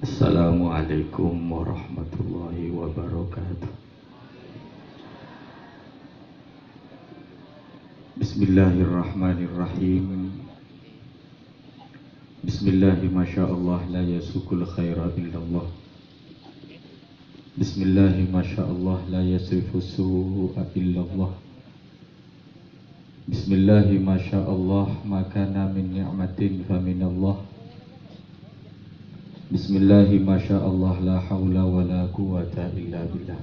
Assalamualaikum warahmatullahi wabarakatuh. Bismillahirrahmanirrahim. Bismillahi masyaallah la yasukul khaira illallah. Bismillahi masyaallah la yasrifu su'a illallah. Bismillahi masyaallah makana min ni'matin faminallah. Bismillahi masyaallah la hawla wa la quwata illa billah.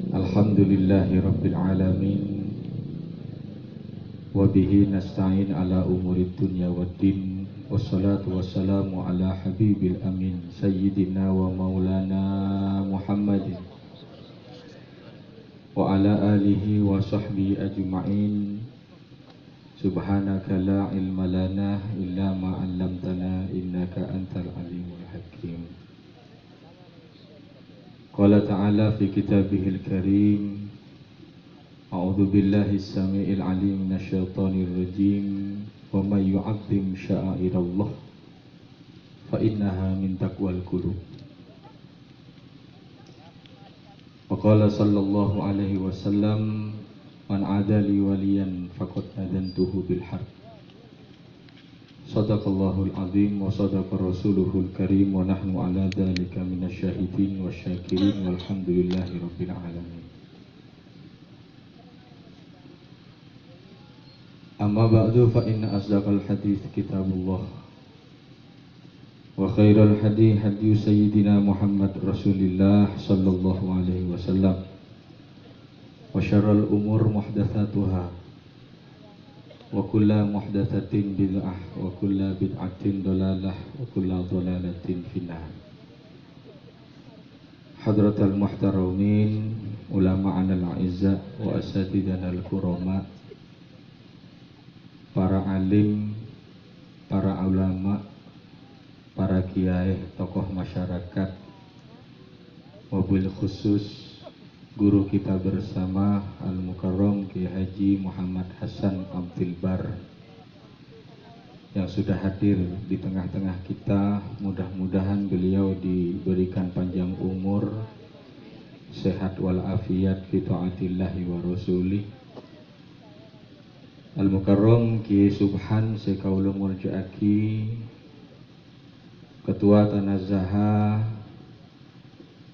Alhamdulillahi rabbil alamin. Wabihi nasta'in ala umurid dunya waddin. Wassalatu wassalamu ala habibil amin Sayyidina wa maulana Muhammadin wa ala alihi wa sahbihi ajma'in. Subhanaka la ilma lana illa ma 'allamtana innaka antal alimul hakim. Qala ta'ala fi kitabihil karim. A'udzu billahi as-sami'il 'alim minasyaitonir rajim. Wa may yu'azzim sya'airallah fa innaha min taqwal qulub. Wa qala sallallahu alaihi wasallam man 'adali waliyan faqad adantuhu bil harb. Shadaqallahul azim wa shadaqa rasuluhul karim wa nahnu ala dzalika minasyahidin wasyakirin walhamdulillahi rabbil alamin. Amma ba'du fa inna asdaqal hadits kitabullah wa khairal hadi hadi sayyidina Muhammad Rasulillah sallallahu alaihi wasallam wa syarral umur muhdatsatuha wa kulla muhdatsatin bid'ah wa kulla bid'atin dalalah wa kulla dalalatin finnar. Hadratal muhtaramin ulama'ana al-a'izza wa asatidana al-kurama, para alim, para ulama, para kiai, tokoh masyarakat, wabil khusus guru kita bersama Al-Mukarram Kiai Haji Muhammad Hasan Abdul Bar yang sudah hadir di tengah-tengah kita. Mudah-mudahan beliau diberikan panjang umur, sehat walafiat fi taatillahi wa rasulih. Al-Mukarram Kiai Subhan Sekaulu Murjaaki, Ketua Tanazaha,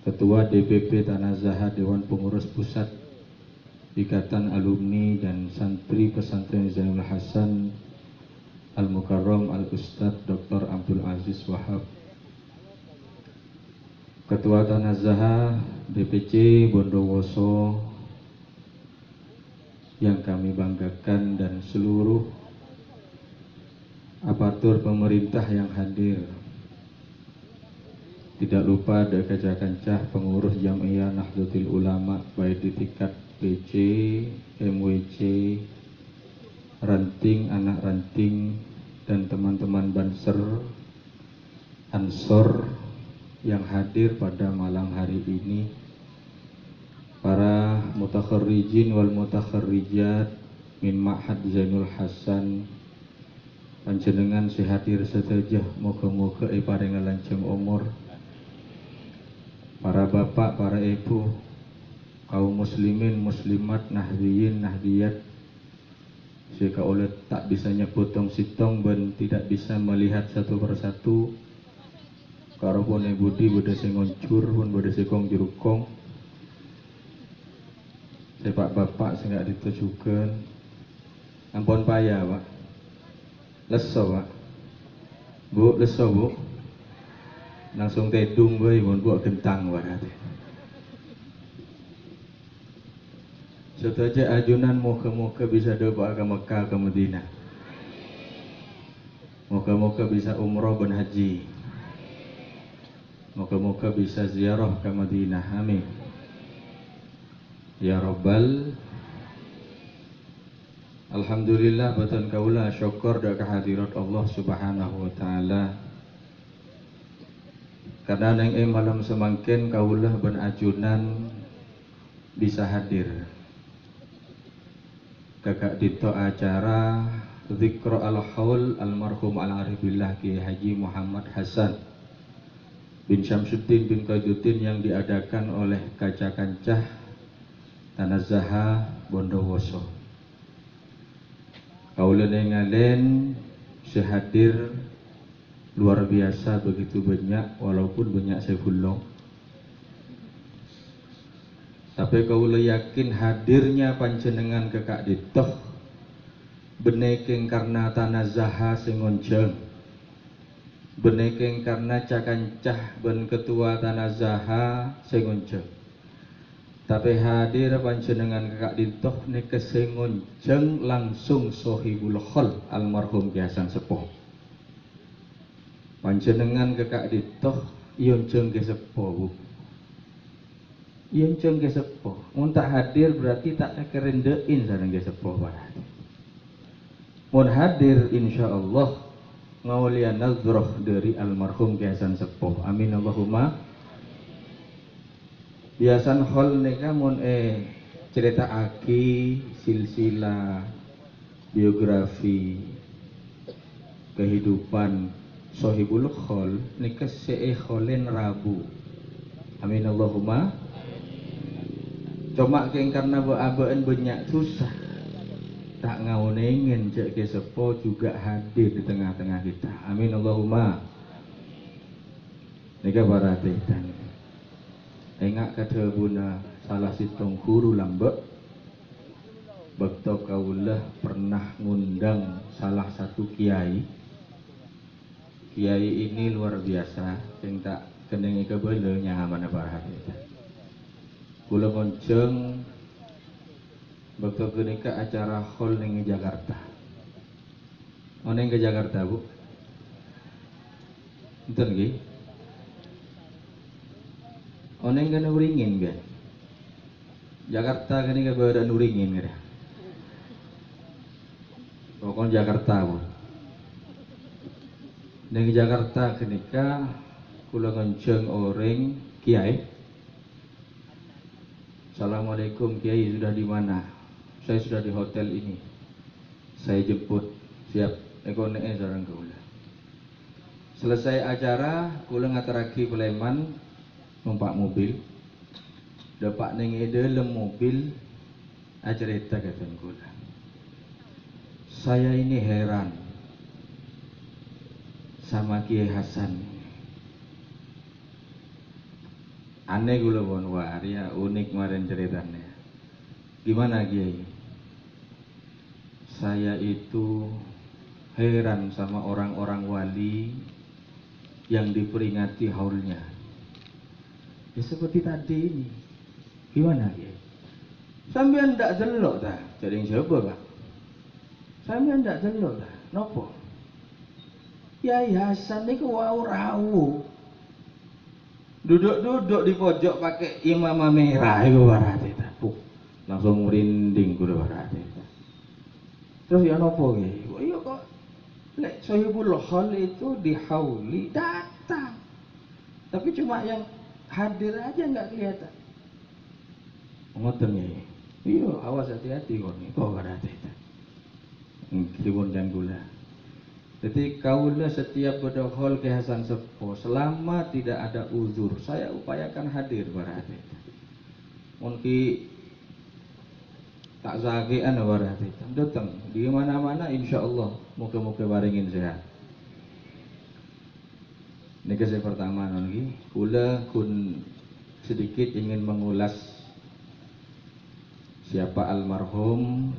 Ketua DPP Tanazaha Dewan Pengurus Pusat Ikatan Alumni dan Santri Pesantren Zainul Hasan, Al-Mukarram Al-Ustadz Dr. Abdul Aziz Wahab, Ketua Tanazaha DPC Bondowoso yang kami banggakan, dan seluruh aparatur pemerintah yang hadir. Tidak lupa ada kancah-kancah pengurus Jam'iyah Nahdlatul Ulama baik di tingkat PC, MWC, ranting, anak ranting, dan teman-teman Banser, Ansor yang hadir pada malam hari ini. Para mutakharrijin wal mutakharrijat min Ma'had Zainul Hasan, panjenengan sehadir sedaya, moga-moga paring lanceng umur. Para bapak, para ibu, kaum muslimin, muslimat, nahdiyin, nahdiyat, jika oleh tak bisa nyebut tong sitong dan tidak bisa melihat satu persatu, karepone budi bode sing ngoncur pun bode sekong jerukong, sepak bapak sing gak ditujukan, ampun payah pak, leso pak, bu leso bu, langsung tedung boy, mohon buat gentang warate. Saja ajunan moga-moga bisa doa ke Mekah ke Madinah. Moga-moga bisa umroh dan haji. Moga-moga bisa ziarah ke Madinah. Amin. Ya Rabbal. Alhamdulillah batan kaula syukur dak kehadirat Allah Subhanahu wa taala. Karena neng malam semangkin kaulah ben ajunan bisa hadir. Kakak dito acara Zikra al-haul almarhum al-arif billah Kiai Haji Muhammad Hasan bin Syamsuddin bin Qaiduddin yang diadakan oleh Kaca Kancah Tanazzaha Bondowoso. Kaula ngalen sehadir luar biasa begitu banyak, walaupun banyak Saifullah. Tapi kaula yakin hadirnya panjenengan ke Kak Ditoh benekeng karena Tanazzaha sing ngonceng, benekeng karena Cakancah ben ketua Tanazzaha sing ngonceng. Tapi hadir panjenengan ke Kak Ditoh niki sing ngonceng langsung Sohibul Khol almarhum Ki Hasan Sepuh. Panjenengan ke Kak Ditoh yonceng ke Sepuh, Bu. Yonceng ke Sepuh. Mun tak hadir berarti tak kerendein sareng ke Sepuh berarti. Mun hadir insyaallah ngaulia nazroh dari almarhum Ki Hasan Sepuh. Amin Allahumma. Biasan hol nika mun cerita aki silsilah biografi kehidupan Sohibul Khol nika kholen Rabu. Amin Allahumma. Cuma keng karena beabaan banyak susah tak ngaunengin cek ke Sepo juga hadir di tengah-tengah kita. Amin Allahumma. Nika baratitan. Engak kata buna salah situng guru lambek bekto kaulah pernah ngundang salah satu kiai. Kiai ini luar biasa, sing tak kendengi kebele nyaman baratitan. Kula ngonceng bekto kenika acara hall ning Jakarta. Oneng ke Jakarta, Bu? Enten nggih? Oneng kana uringin kan? Jakarta kenika badan uringin kira. Pokok Jakarta, Bu. Ning Jakarta kenika kula ngonceng orang kiai. Assalamualaikum Kiai, sudah di mana? Saya sudah di hotel ini. Saya jemput. Siap. Ekone sareng kula. Selesai acara, kula ngataraki Peleman numpak mobil. Dapak ning dalam mobil acerita kata kula. Saya ini heran sama Kiai Hasan. Aneh gula bon waria unik kemarin ceritanya. Gimana Kiai? Saya itu heran sama orang-orang wali yang diperingati haulnya. Ya seperti tadi ini. Gimana Kiai? Sampeyan ndak delok ta? Jadi yang siapa Pak? Sampeyan ndak delok ta? Nopo? Kiai Hasan niku wau rawuh. Duduk-duduk di pojok pakai imamah merah itu berarti langsung merinding kudu berarti. Terus ya nopo nggih? Iya kok lek Sohibul Khol itu dihauli datang. Tapi cuma yang hadir aja nggak kelihatan. Ngoten nggih. Iya, awas hati-hati kok niku berarti. Kibun dan gula. Jadi kaulah setiap berdohol ke Hasan Sepuh selama tidak ada uzur saya upayakan hadir berarti. Mungkin tak zakian berarti. Datang di mana-mana insyaallah muka-muka baringin sehat. Ini saya pertama lagi. Kula kun sedikit ingin mengulas siapa almarhum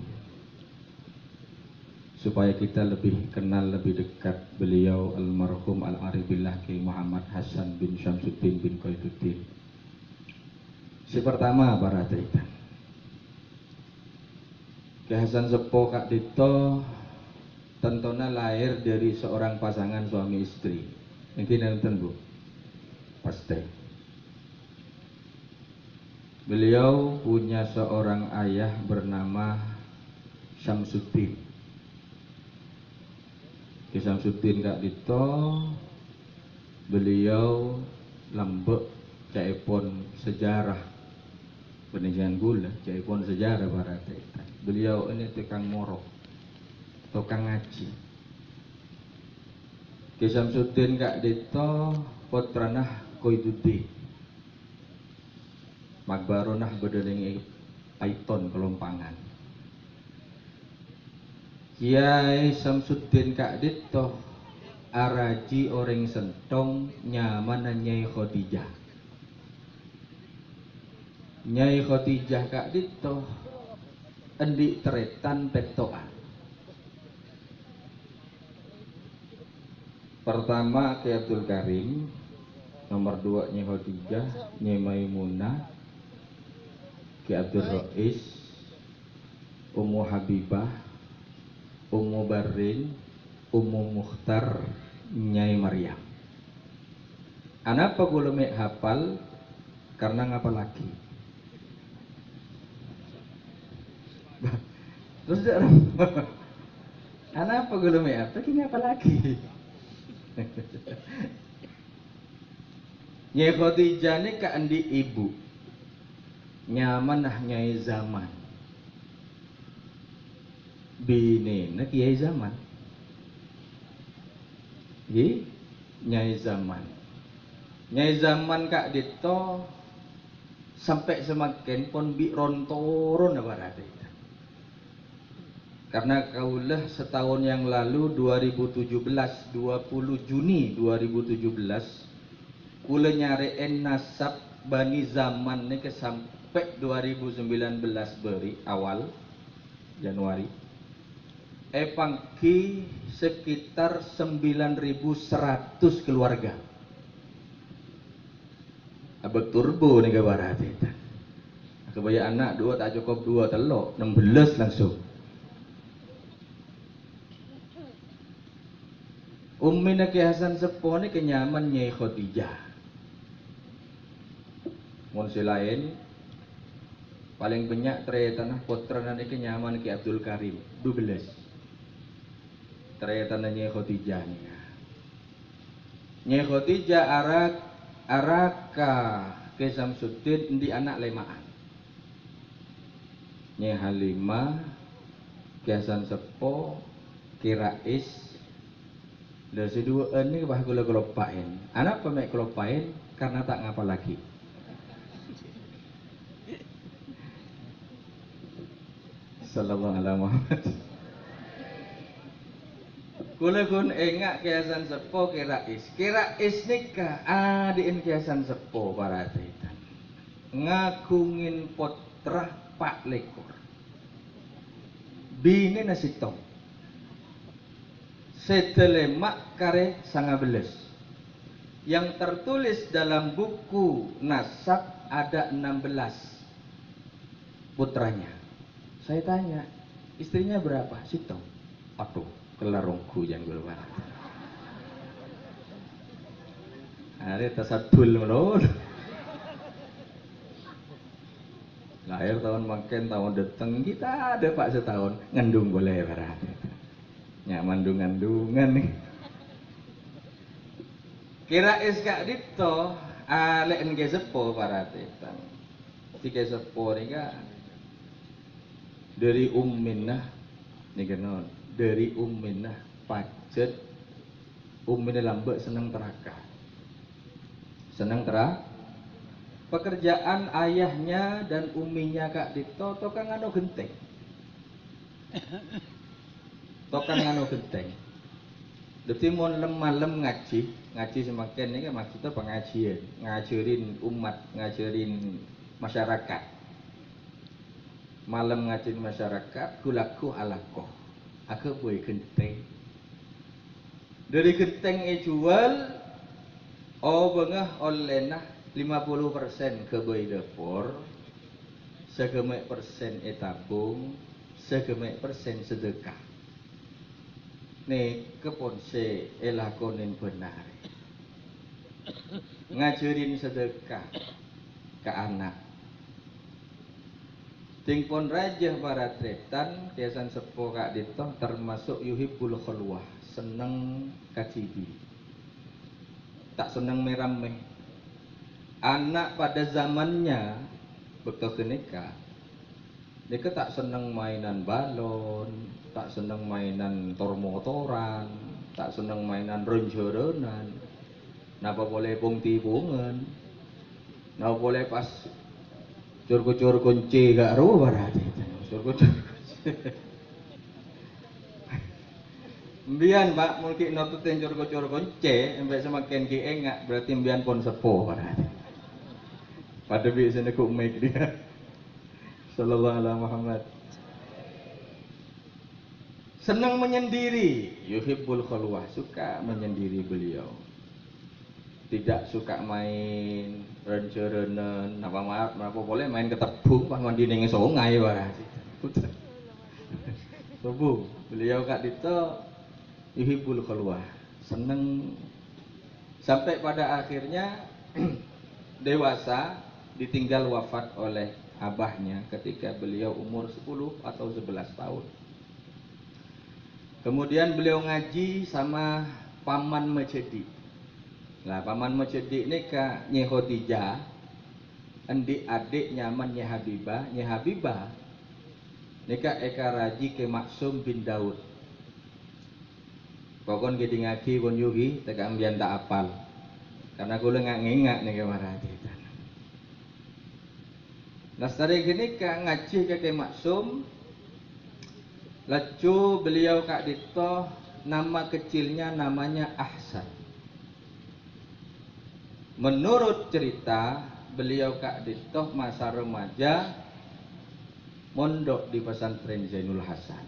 supaya kita lebih kenal lebih dekat beliau almarhum al-arif billah Kiai Muhammad Hasan bin Syamsuddin bin Qaiduddin. Si pertama para cerita. Kiai Hasan Sepuh Kak Dito tentunya lahir dari seorang pasangan suami istri. Mungkin nonton Bu. Pasti. Beliau punya seorang ayah bernama Syamsuddin. Ki Syamsuddin Kak Dito beliau lembek caipun sejarah penelitian gula caipun sejarah barat. Beliau ini tukang morok tukang ngaji. Ki Samsudin Kak Dito potranah Koiduddin magbaronah bedeling Aiton Kelompangan. Kiai Samsudin Kak Dito araji orang sentong nyaman Nyai Khadijah. Nyai Khadijah Kak Dito endi tretan tektoan. Pertama Ki Abdul Karim, nomor 2 Nyai Khadijah, Nyai Maimunah, Ki Abdul Rais, Ummu Habibah, Ummu Barin, Ummu Mukhtar, Nyai Maryam. Anapa guleme hafal? Karena ngapa lagi? Terus anapa guleme apa? Kini apa lagi? Nyai Khadijah ini keendi ibu nyaman nah Nyai Zaman bini nak Kiai Zaman Nyai Zaman Kak Dito sampai semakin pon bi rontoron apa rata. Karena kaulah setahun yang lalu 2017 20 Juni 2017 kula nyariin nasab Bani Zaman nih ke sampai 2019 beri awal Januari pangki sekitar 9.100 keluarga abad turbo nih kabar hati kebaya anak 2 tak cukup 2 telok 16 langsung. Ummi Ki Hasan Sepuh ni kenyaman Nyai Khadijah. Mun lain paling banyak tanah putra nani kenyaman Ki Abdul Karim 12. Tanah Nyai Khadijah ni. Nyai Khadijah araka Ki Samsudin di anak lemaan. Nyai Halimah, Ki Hasan Sepuh, Ki Rais. Dan sedua ini bah gula kelopain. Anak pemek kelopain karena tak ngapa lagi. Sallallahu alaihi Muhammad. Kula kun engak Ki Hasan Sepuh Ki Rais nikah adiin Ki Hasan Sepuh para tetan. Ngagungin putra Pak Lekor. Bini nasitong. Setelemak kare 15. Yang tertulis dalam buku nasab ada 16 putranya. Saya tanya, istrinya berapa? Sitong. Aduh, kelarongku yang gue lupa. Ada tasadul melon. Lahir tahun makin tahun dateng kita ada pak setahun ngandung boleh barat. Ya mandung-andungan nih. Kira Kak Dito alek nge sepo para tetan. Tiga sepo nih kak dari Minah nih kenon dari Minah pacet Minah lambe seneng teraka. Pekerjaan ayahnya dan uminya Kak Dito tokang anu genteng. Tokang anu genteng. Dadi mun malam ngaji semakin ini kan maksudnya pengajian, ngajarin umat, ngajarin masyarakat. Malam ngajarin masyarakat, kulaku alakoh. Aku boy genteng. Dari genteng jual, bengah oleh 50% ke boy dapur, segemek persen tabung, segemek persen sedekah. Nih keponse elakonin benar ngajarin sedekah ke anak tingpon raja para tretan Ki Hasan Sepuh Kak Dito termasuk yuhibbul khulwah seneng kacibi tak seneng merameh anak pada zamannya betul kenika dia tak seneng mainan balon tak seneng mainan tor-motoran, tak seneng mainan ronjorenan. Napa boleh pungti-pungan. Napa boleh pas cur-cur kunci gak ru berarti. Cur-cur kunci. Mbian Pak mulki notutin cur-cur kunci, sampai semakin ki engak berarti mbian pun sepuh berarti. Pada biasanya ku make dia. Sallallahu alaihi Muhammad. Senang menyendiri, yuhibbul khulwah, suka menyendiri beliau. Tidak suka main rencerenen, apa boleh main ketebung, pas mandi ning sungai barang. Subuh, beliau kak dito yuhibbul khulwah, seneng sampai pada akhirnya dewasa ditinggal wafat oleh abahnya ketika beliau umur 10 atau 11 tahun. Kemudian beliau ngaji sama paman Majedi. Lah paman Majedi ini ke Nyai Khadijah, endi adik nyaman Nyai Habibah. Nyai Habibah nika eka raji ke Maksum bin Daud. Pokon gede ngaji pun yugi teka ambian tak apal. Karena kula ngak nika marati. Nah sedari gini ka ngaji ke Maksum. Lacu beliau kak dito nama kecilnya namanya Ahsan. Menurut cerita beliau kak dito masa remaja mondok di pesantren Zainul Hasan.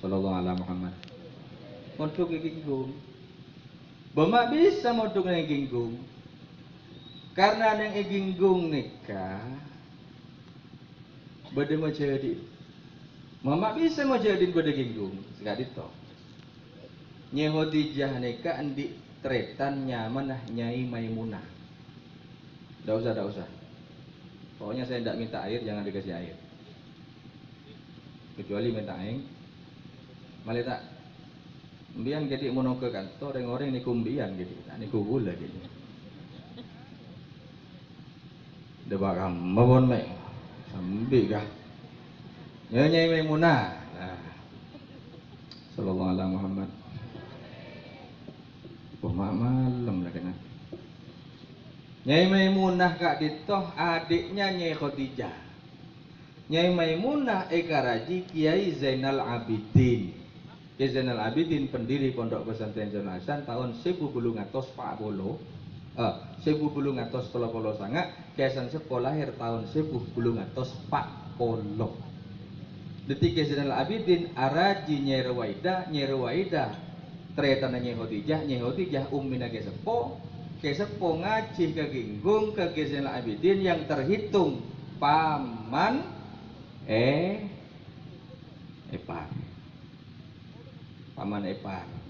Sallallahu alaihi Muhammad. Mondok di Ginggung. Bamak bisa mondok di Ginggung. Karena yang Ginggung nikah bade majadi. Mama bisa mau jadi pada Ginggung, sekali itu. Nyai Khadijah nikah endi tretan nyaman Nyai Maimunah. Dak usah. Pokoknya saya tidak minta air, jangan dikasih air. Kecuali minta air. Malah tak. Mbian jadi mono ke kantor orang niku mbian gitu. Niku gula gitu. Debakam mawon mek. Sambil kah? Ya Nyai Maimunah. Nah. Sallallahu alaihi Muhammad. Malam lah kena. Nyai Maimunah kak ditoh adiknya Nyai Khadijah. Nyai Maimunah eka raji Kiai Zainal Abidin. Kiai Zainal Abidin pendiri Pondok Pesantren Zainul Hasan tahun 1840. 1839 Kiai Sepo lahir tahun 1840. Detik Zainal Abidin araji Nyai Ruwaidah tretan Nyai Khadijah ummina Kiai Sepo ngaji ke Ginggung ke Zainal Abidin yang terhitung paman epar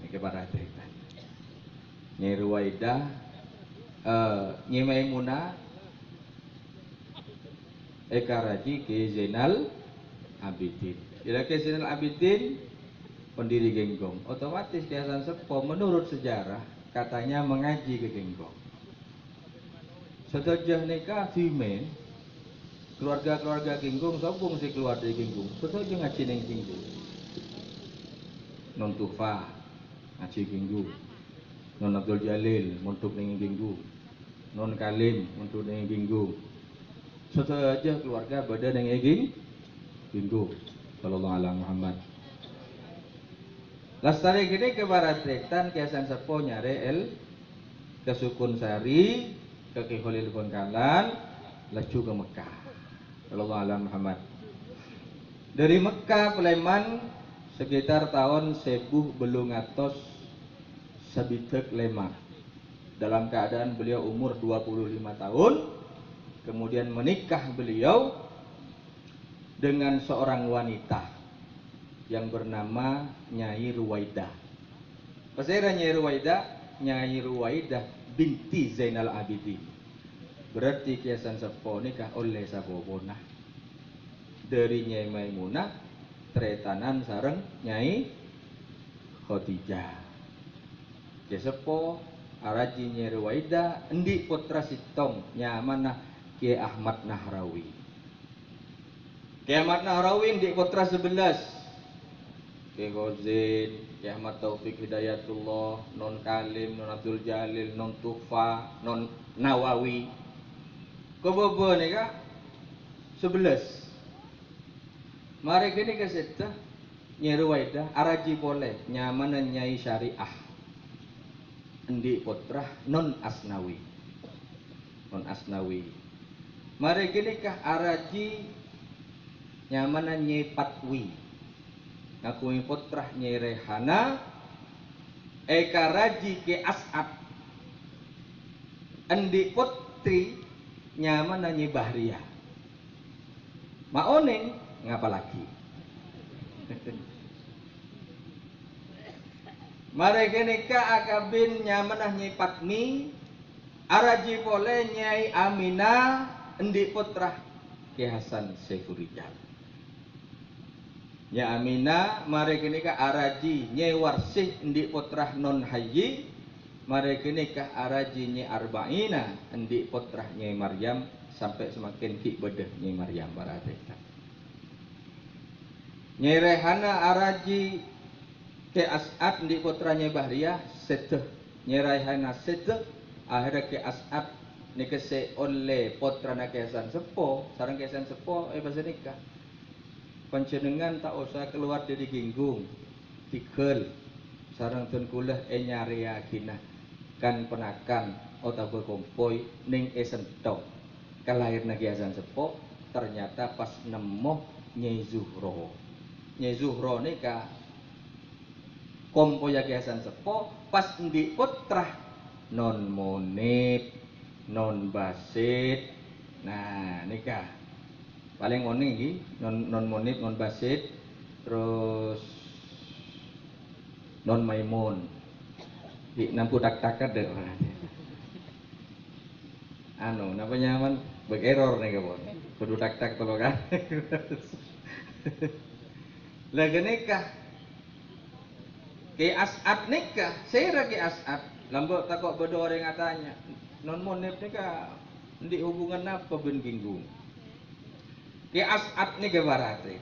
niki para tretan Nyai Ruwaidah Nyai Maimunah ekaraji ke Zainal Abidin. Ila ke Zainal Abidin pendiri Genggong. Otomatis Kiai Hasan Sepo menurut sejarah katanya mengaji ke Genggong. Sedajah nikah Fimen keluarga Genggong sopung si keluar dari Genggong. Sedajah ngaji ning Genggong. Non Tufa ngaji Genggong. Non Abdul Jalil montuk ning Genggong. Non Kalim montuk ning Genggong. Sedajah keluarga badan ning Ginggung. Sallallahu alaihi Muhammad. Lastari gini ke barat tretan Kiai Hasan Sepo nyare ke Sukun Sari ke Ki Khalil Bangkalan laju ke Mekah. Sallallahu alaihi Muhammad. Dari Mekah Sleman sekitar tahun 1000 belum ngatos sabitek lema. Dalam keadaan beliau umur 25 tahun, kemudian menikah beliau dengan seorang wanita yang bernama Nyai Ruwaidah. Pasera Nyai Ruwaidah binti Zainal Abidin. Berarti Kiai Hasan Sepo nikah oleh sabobona. Dari Nyai Maimunah tretanan sareng Nyai Khadijah. Kiai Sepo araji Nyai Ruwaidah endi putra sitong nyamanah Kiai Ahmad Nahrawi. Kiai Ahmad Nahrawi di putra 11 Ki Ghazin, Ki Ahmad Taufik Hidayatullah, Non Kalim, Non Abdul Jalil, Non Tufa, Non Nawawi. Kebobo nih kak 11. Mari kini ke situ Nyai Ruwaidah araji boleh nyamanan Nyai Syariah endi putrah Non Asnawi. Non Asnawi. Mari kini kah araji nyamanan Nyai Patwi. Ngakui putrah Nyai Rehana eka raji ke As'ad endi putri nyamanan Nyai Bahriyah. Maoning ngapa lagi? Mari kini ka akabin nyamanah Nyai Patmi araji boleh Nyai Aminah endi putrah Ki Hasan Saifurijal. Nyai Aminah mari kini ka araji Nyai Warsih endi putrah Non Hayyi. Mari kini ka araji Nyai Arba'ina endi putrah Nyai Maryam sampai semakin ki bedah Nyai Maryam barata. Nyai Rehana araji ke As'ad di putra Nyai Bahriyah seteh. Nyai Rehana seteh akhirnya ke As'ad nikah oleh putra na Hasan Sepo. Sarang Hasan Sepo bahasa nikah panjenengan tak usah keluar dari ginggung tikel sarang tun kulah nyari akinah kan penakan otak berkompoy ning esentong kelahir na Hasan Sepo ternyata pas nemu Nyai Zuhro. Nyai Zuhro nikah kompo ya Hasan Sepo pas endi putrah Non Munib, Non Basit. Nah, nikah. Paling ngene iki, non Munib, Non Basit, terus Non Maimun. Di nampu tak-takat deh orang. Anu, napa nyaman bererror nih kawan. Kudu tak-tak tolo kan. Lagi nikah Ki As'ad nikah, saya Ki As'ad. Lambok takut bodoh orang katanya. Non Munib nikah, di hubungan apa ben ginggung. Ki As'ad nikah barate.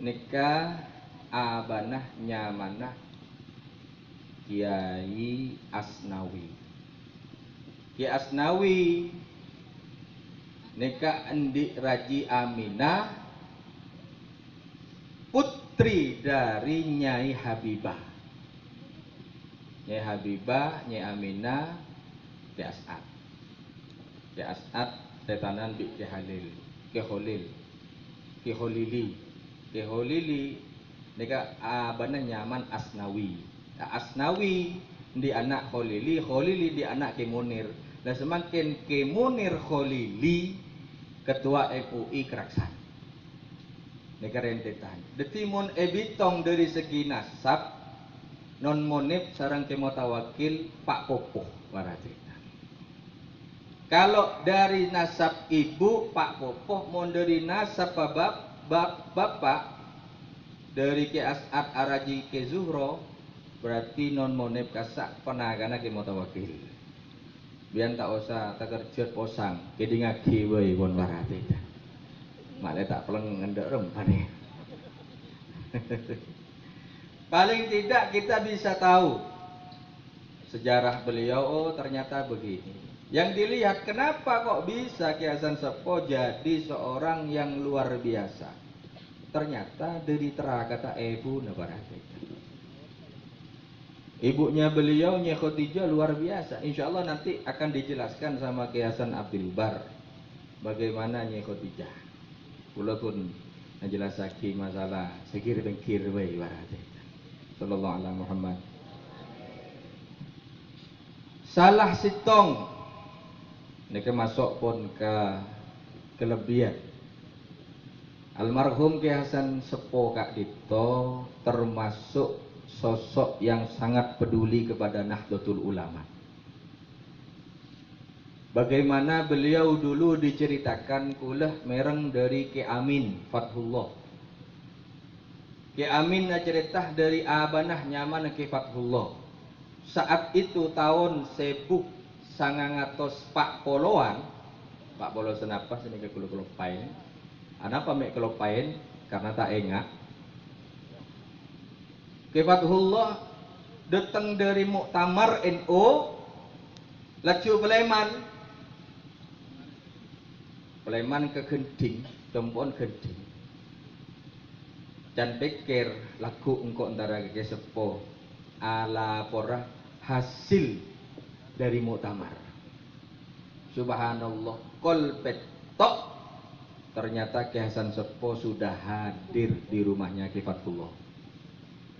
Nikah abanah nyamanah Kiai Asnawi. Ki Asnawi nikah endi Raji Aminah putri dari Nyai Habibah. Nyai Habibah, Nyai Aminah, Ki As'ad. Ki As'ad tetanan bi Ki Halil, Ki Holil, Ki Holili. Ki Holili nika abana nyaman Asnawi. Asnawi di anak Holili, Holili di anak Ki Munir. Dan semakin Ki Munir Holili ketua MUI Keraksan. Nika rentetan. Detimun ebitong dari segi nasab Non Munib sarang Ki Mutawakil Pak Popoh barate. Kalau dari nasab ibu Pak Popoh, mau dari nasab bapak dari Ki As'ad araji Ki Zuhro, berarti Non Munib kasak penagana Ki Mutawakil. Biar tak usah tak kerja posang, kedinga kiwei pun barate. Malah tak peleng ngendek rempane. Paling tidak kita bisa tahu sejarah beliau, oh ternyata begini. Yang dilihat kenapa kok bisa Ki Hasan Sepo jadi seorang yang luar biasa. Ternyata dari teragata ibu nabarate. Ibunya beliau Nyai Khotijah luar biasa. Insya Allah nanti akan dijelaskan sama Ki Hasan Abdul Bar bagaimana Nyai Khotijah. Kula pun njelasake masalah sekir bengkir wae barate. Sallallahu alaihi Muhammad. Salah sitong niki masuk pun ke kelebihan. Almarhum Ki Hasan Sepo Kak Dito termasuk sosok yang sangat peduli kepada Nahdlatul Ulama. Bagaimana beliau dulu diceritakan kulah mereng dari Ki Amin Fathullah. Ki Amin ceritah dari abanah nyaman Ki Fathullah. Saat itu tahun 1900 Pak Poloan, Pak Polo senapa sini ke kelopain. Anapa mek kelopain karena tak enggak. Ke Fathullah datang dari Muktamar NU laju Peleman ke Gending, tempon Gending. Dan pikir lagu engkau antara ke sepo ala porah hasil dari Muktamar. Subhanallah, kolpet tok. Ternyata Ki Hasan Sepo sudah hadir di rumahnya Ki Fathullah.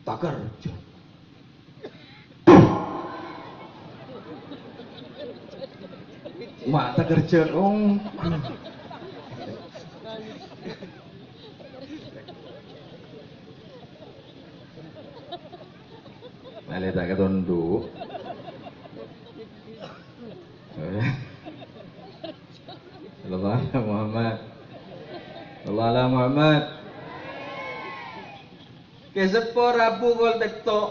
Tak kerja. Mak tak kerja dong. Male tak ketunduk. Sallallahu alaihi Muhammad. Sallallahu alaihi Muhammad. Kesepo Rabu kol betok.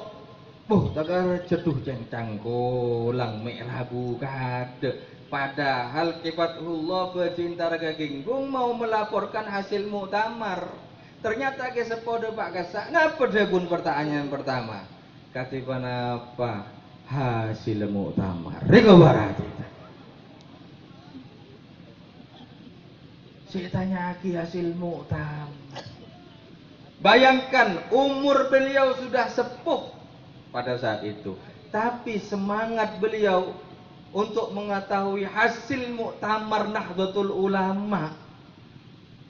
Takar ceduh cengcang kolang mek Rabu kade. Padahal Ki Fathullah pecinta raga ginggung mau melaporkan hasil muktamar. Ternyata kesepo de Pak Gasak ngapa pun pertanyaan pertama. Katipan apa hasil muktamar? Riko barati. Saya tanya lagi hasil muktamar. Bayangkan umur beliau sudah sepuh pada saat itu, tapi semangat beliau untuk mengetahui hasil muktamar Nahdlatul Ulama.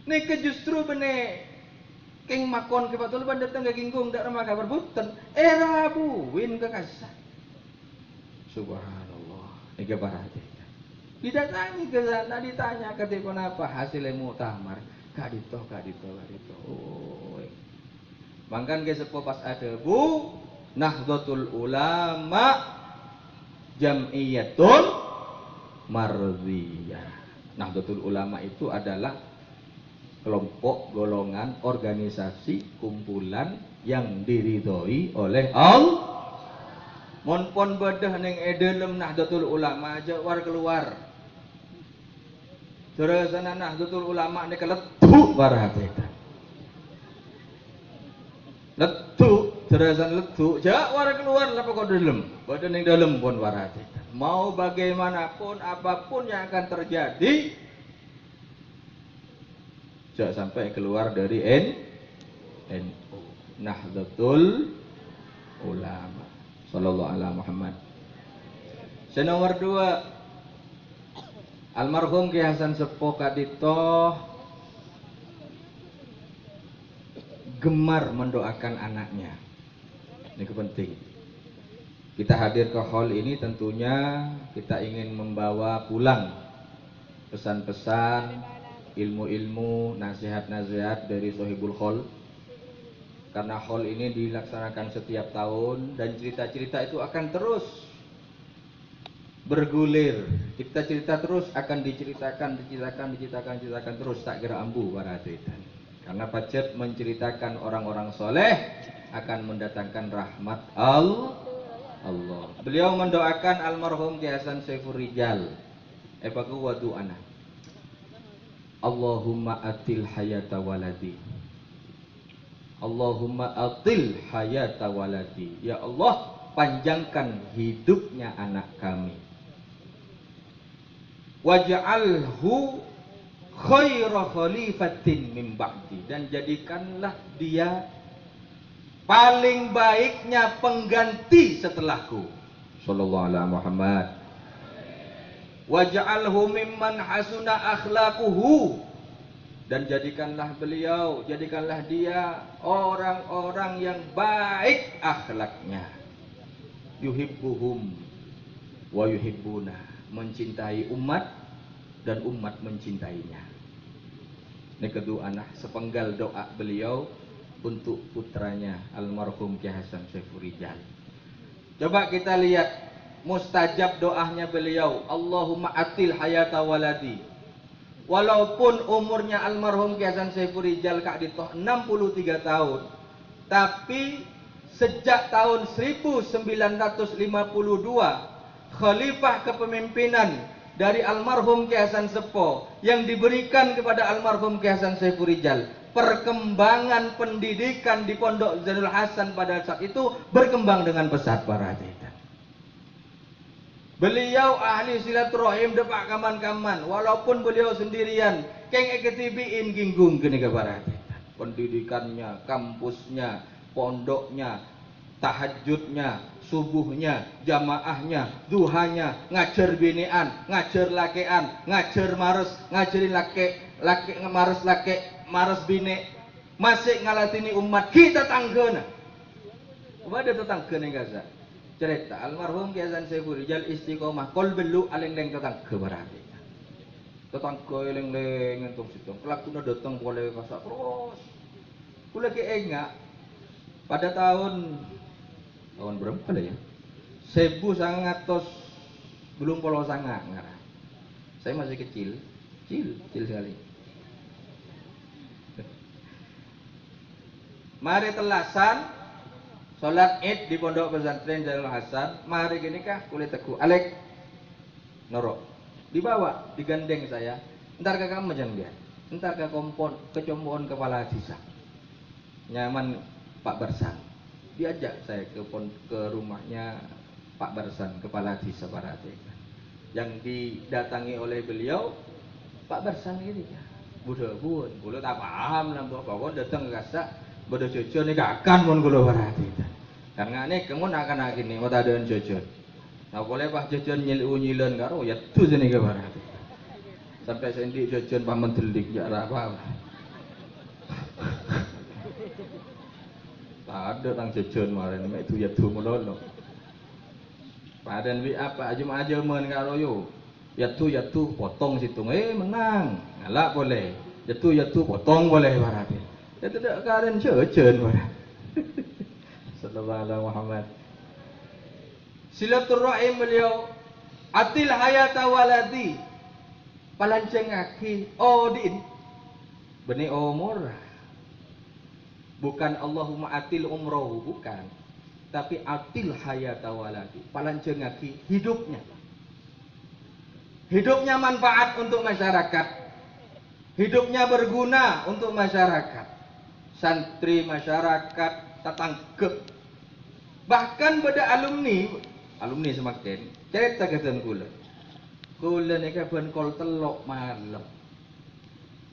Niki justru bene king makon ke Fathul ban datang ke ginggung dak remah kabar buten era buin ke kasar. Subhanallah. Niki perhati. Didatangi ke sana ditanya ketika apa hasil muktamar. Kak dito. Oh. Mangkan ke sepo pas ada bu Nahdlatul Ulama Jam'iyatun Mardiyah. Nahdlatul Ulama itu adalah kelompok, golongan, organisasi, kumpulan yang diridhoi oleh Allah. Mon pon bedah ning edelem Nahdlatul Ulama aja war keluar. Terus Nahdlatul Ulama nek letuk barate. Letuk, terasan letuk, jak war keluar apa kau dalam, badan yang dalam pun warati. Mau bagaimanapun, apapun yang akan terjadi, jak sampai keluar dari NU, Nahdlatul Ulama. Sallallahu alaihi Muhammad. Nomor 2, almarhum Ki Hasan Sepo Kadito gemar mendoakan anaknya. Ini penting. Kita hadir ke hall ini tentunya kita ingin membawa pulang pesan-pesan, ilmu-ilmu, nasihat-nasihat dari Sohibul Hall. Karena hall ini dilaksanakan setiap tahun dan cerita-cerita itu akan terus bergulir. Kita cerita terus akan diceritakan terus tak kira ambu para hadirin. Karena pacet menceritakan orang-orang soleh akan mendatangkan rahmat Allah. Beliau mendoakan almarhum Ki Hasan Saiful Rijal. Epaku wa du'ana. Allahumma atil hayata waladi. Allahumma atil hayata waladi. Ya Allah, panjangkan hidupnya anak kami. Waj'alhu khaira khalifatin min ba'di, dan jadikanlah dia paling baiknya pengganti setelahku. Sallallahu alaihi Muhammad. Waj'alhu mimman hasuna akhlaquhu, dan jadikanlah dia orang-orang yang baik akhlaknya. Yuhibbuhum wa yuhibbuna, mencintai umat dan umat mencintainya. Ini kedua anak sepenggal doa beliau untuk putranya almarhum Ki Hasan Saiful Rijal. Coba kita lihat mustajab doanya beliau, Allahumma atil hayata waladi. Walaupun umurnya almarhum Ki Hasan Saiful Rijal Kak Ditoh 63 tahun, tapi sejak tahun 1952 khalifah kepemimpinan dari almarhum Ki Hasan Sepo yang diberikan kepada almarhum Ki Hasan Saiful Rijal perkembangan pendidikan di Pondok Zainul Hasan pada saat itu berkembang dengan pesat para hadirin. Beliau ahli silaturahim depak kaman-kaman, walaupun beliau sendirian, keng eketibiin ginggung gini para hadirin. Pendidikannya, kampusnya, pondoknya, tahajudnya, subuhnya, jamaahnya, duhanya, ngajar binean, ngajar lakean, ngajar mares, ngajarin lake mares lake, mares bine, masih ngalatini umat kita tanggana. Kepada tetangga nih gaza. Cerita almarhum Ki Hasan Saiful Rijal istiqomah kol belu aleng-leng tetangga berarti. Tetangga eleng-leng entuk situ. Kelakuna datang boleh kasak terus. Kula ki enggak pada tahun berapa lah ya? 1900 belum polo sanga ngarah. Saya masih kecil sekali. Mari telasan salat Id di Pondok Pesantren Zainul Hasan. Mari gini kah kulit teguh Alek norok dibawa digandeng saya. Entar ke kamu jangan biar. Entar ke kompon kecomboan kepala sisa. Nyaman Pak Barsan. Diajak saya ke rumahnya Pak Barsan, kepala desa Parate. Yang didatangi oleh beliau Pak Barsan ini ya. Budak bun, kulo tak paham lah bawa datang ke kasak, bodoh jojo nih kakan mon kulo Parate. Karena ini kamu akan gini, mau ada jojo. Nah boleh Pak jojo nyilen karo ya tuh sini ke Parate. Sampai sendi jojo paman delik ya apa. Ada tang jejon maren mek itu ya tuh melono. Padan wi apa aja men karo yo. Ya tuh potong situ. Menang. Ngalak boleh. Ya tuh potong boleh barate. Ya tidak karen jejon barate. Sallallahu alaihi Muhammad. Silaturahim beliau atil hayata waladi. Palancengaki odin. Beni umur. Bukan Allahumma atil umrohu, bukan. Tapi atil hayata waladi. Palancengaki hidupnya. Hidupnya manfaat untuk masyarakat. Hidupnya berguna untuk masyarakat. Santri masyarakat tatangkep. Bahkan pada alumni semakin cerita keten kula. Kula nika ben kol telok malam.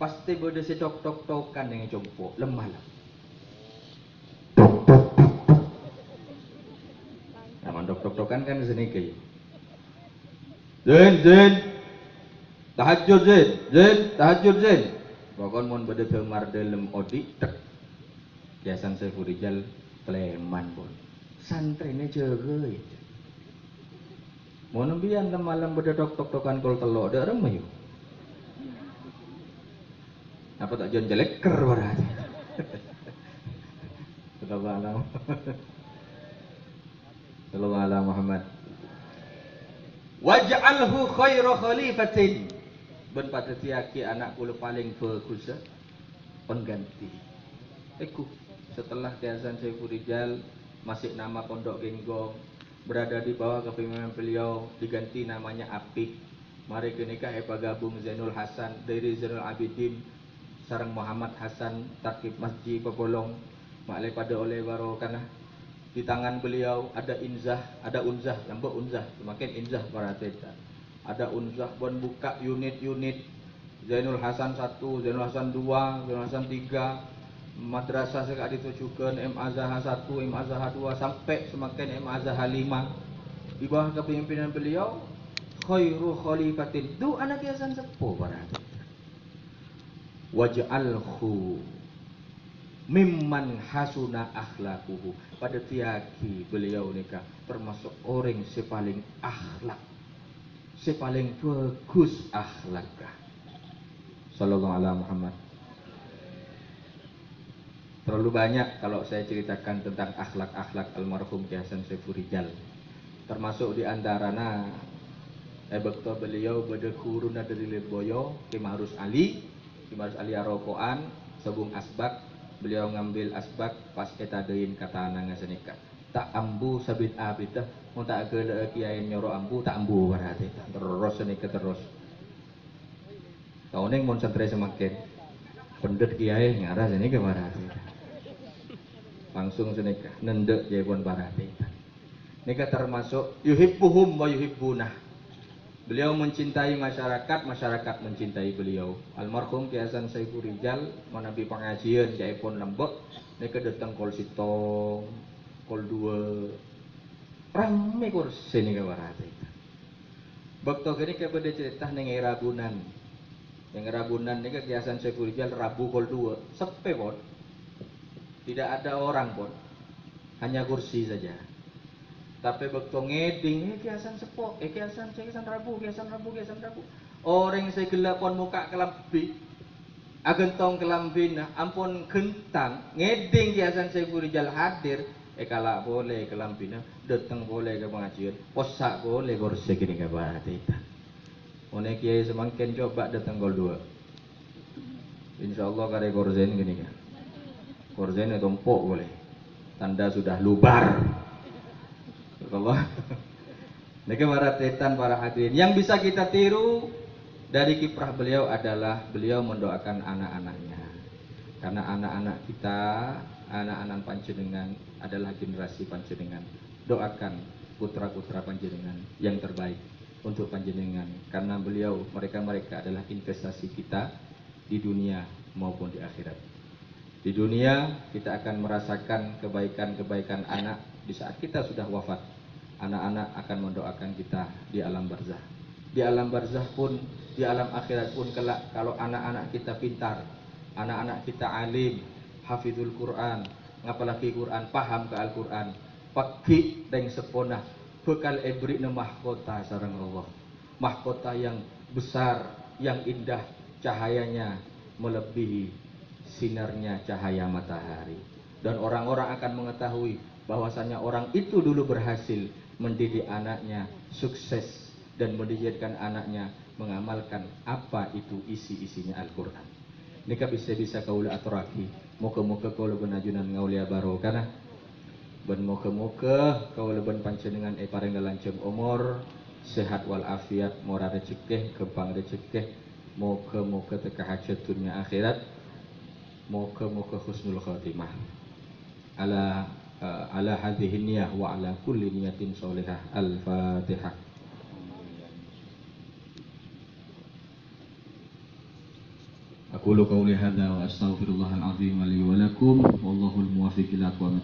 Pasti bode sedok-tok-tokan dengan jompo lemah lah. Dok-dokan kan sini kayak Zain tahajud Zain bahkan mon bade temar dalam odi tek Ki Hasan Saiful Rijal Sleman pun santrine jaga itu mon bian malam bade dok-dokan kol telok ada remeh yuk apa tak jon jelek ker berarti sudah malam Sallallahu alaihi Muhammad. Waj'alhu khairu khalifatin. Ben pada tiaki anak kula paling bagus pengganti. Setelah Ki Hasan Saiful Rijal masih nama Pondok Genggong berada di bawah kepemimpinan beliau diganti namanya Apik. Mari kenika hepa gabung Zainul Hasan dari Zainul Abidin sareng Muhammad Hasan Takib Masjid Pepolong maklai pada oleh barokana. Di tangan beliau ada unzah, lambok unzah, semakin inzah para teta. Ada unzah pun buka unit-unit Zainul Hasan 1, Zainul Hasan 2, Zainul Hasan 3, madrasah sekak ditujukan M.Azah 1, M.Azah 2 sampai semakin M.Azah 5. Di bawah kepemimpinan beliau khairu khalifatin. Du anak Ki Hasan sepuh para teta. Waj'alhu mimman hasuna akhlaquhu. Pada tiaki beliau nikah termasuk orang sepaling akhlak, sepaling bagus akhlakah. Sallallahu alaihi Muhammad. Terlalu banyak kalau saya ceritakan tentang akhlak-akhlak almarhum Ki Hasan Saiful Rijal. Termasuk di antaranya bekto beliau pada kuruna dari Lirboyo Ki Ma'rus Ali Arokoan sebung asbak. Beliau ngambil asbak pas etadein kata nanga senika tak ambu sabit abitah mun tak geuleuh kiai nyoro ambu tak ambu berarti terus senika terus kauning mun santre semakin pendet kiai ngarah sini ke barate. Langsung senika nendek jebon barate. Nika termasuk yuhibbuhum wa yuhibbunah. Beliau mencintai masyarakat, masyarakat mencintai beliau. Almarhum Ki Hasan Saiful Rijal menabi pengajian jaipun lembek nika datang kol sitong, kol dua. Rame kursi nika barate. Bakto gini ke beda cerita ning Ragunan. Yang Ragunan nika Ki Hasan Saiful Rijal Rabu kol dua. Sepe pon. Tidak ada orang pun. Hanya kursi saja. Tapi bekto ngeding, kiasan sepok, kiasan rabu. Orang saya gelap pon muka kelambi, agentong kelambina, ampun gentang, ngeding kiasan saya Rijal hadir, kala boleh kelambina, datang boleh ke pengajian, posak boleh kursi gini ke barat kita. Onek kiai semakin coba datang gol 2. Insyaallah kare korzen gini kan. Korzen itu empuk boleh, tanda sudah lubar. Allah. Niki para tetan, para hadirin, yang bisa kita tiru dari kiprah beliau adalah beliau mendoakan anak-anaknya. Karena anak-anak kita, anak-anak panjenengan adalah generasi panjenengan. Doakan putra-putra panjenengan yang terbaik untuk panjenengan. Karena beliau, mereka adalah investasi kita di dunia maupun di akhirat. Di dunia kita akan merasakan kebaikan-kebaikan anak di saat kita sudah wafat. Anak-anak akan mendoakan kita di alam barzah. Di alam barzah pun, di alam akhirat pun kelak kalau anak-anak kita pintar, anak-anak kita alim, hafizul Quran, ngapalagi Quran, paham ke Al-Quran, pagi dan seponah, bekal ebri mahkota sareng Allah. Mahkota yang besar, yang indah, cahayanya melebihi sinarnya cahaya matahari. Dan orang-orang akan mengetahui bahwasanya orang itu dulu berhasil mendidik anaknya sukses dan mendidikan anaknya mengamalkan apa itu isi-isinya Al-Quran. Nika bisa kaula aturaki, moga-moga kaula benajunan ngaulia barokah, ben moga-moga kaula ben panjenengan paring lancung umur, sehat wal afiat, mora rezeki, kembang rezeki, moga-moga teka hajat dunia akhirat, moga-moga husnul khatimah. Ala hadhihi niyah wa ala kulli niyatin sholihah. Al-Fatihah. Aqulu qawli hadza wa astaghfirullahal azim li wa lakum wallahu al-muwaffiq ila aqwamit